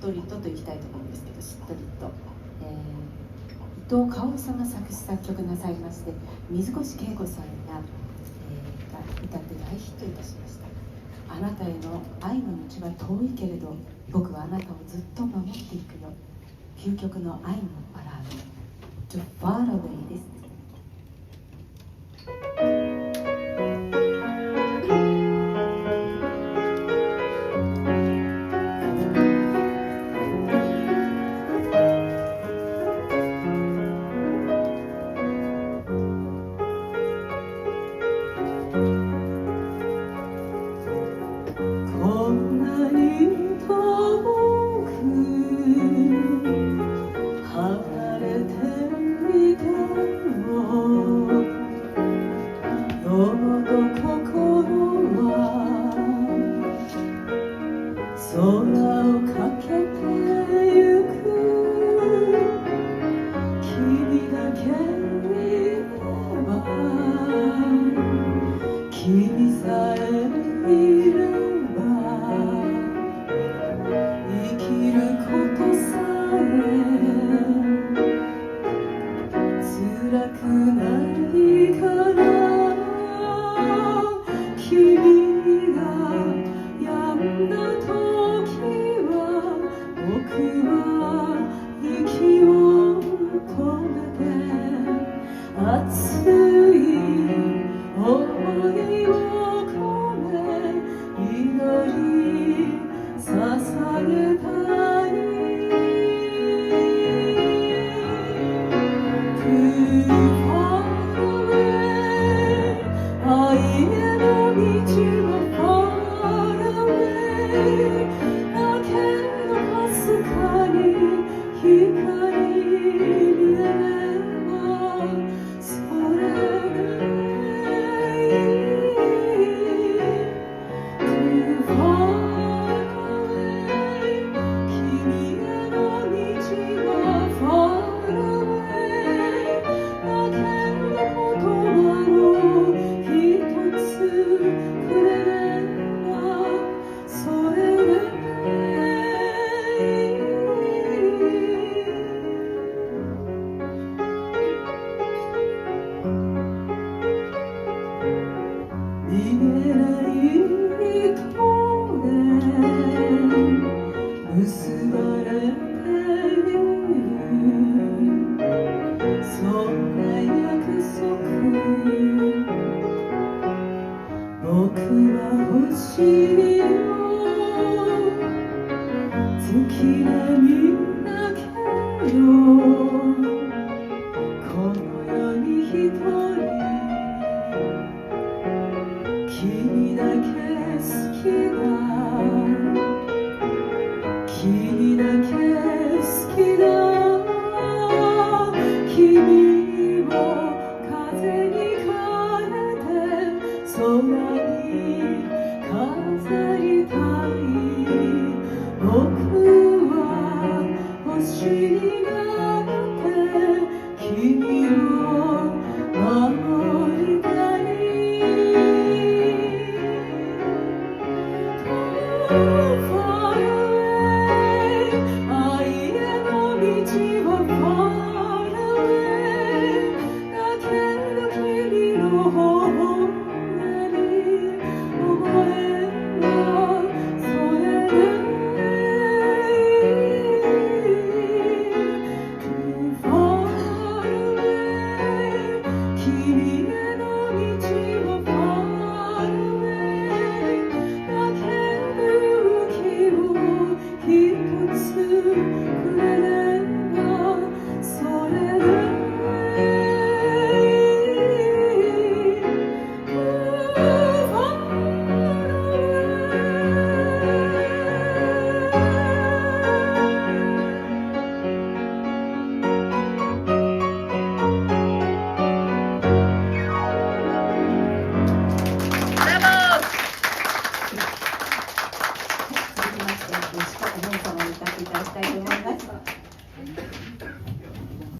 とりといきたいと思うんですけど、しっとりと、伊藤かおるさんが作詞作曲なさいまして、水越恵子さんが、歌って大ヒットいたしました。あなたへの愛の道は遠いけれど、僕はあなたをずっと守っていくよ。究極の愛のバラード、 The Far Away です。こんなに遠く離れていても、どうぞ心は空をかけてゆく。君だけいれば、君さえいれば、生きることさえ辛くないから。君が病んだ時は、僕は息を止めて、熱い想いを込め祈り捧げたい。Too far away、 愛への道は far away だけど、かすかに光見えれば、それでいい。Too far away、 君への道は far away だけど、言葉を一つくれれば、それでいい。逃げない糸で結ばれている、そんな約束、僕は星を月並みだけど、この世に一人君だけ好きだ、君だけ好きだ。君を風に変えて、空に飾りたい。僕は星になって君を守りたい。Too far away、 愛への道は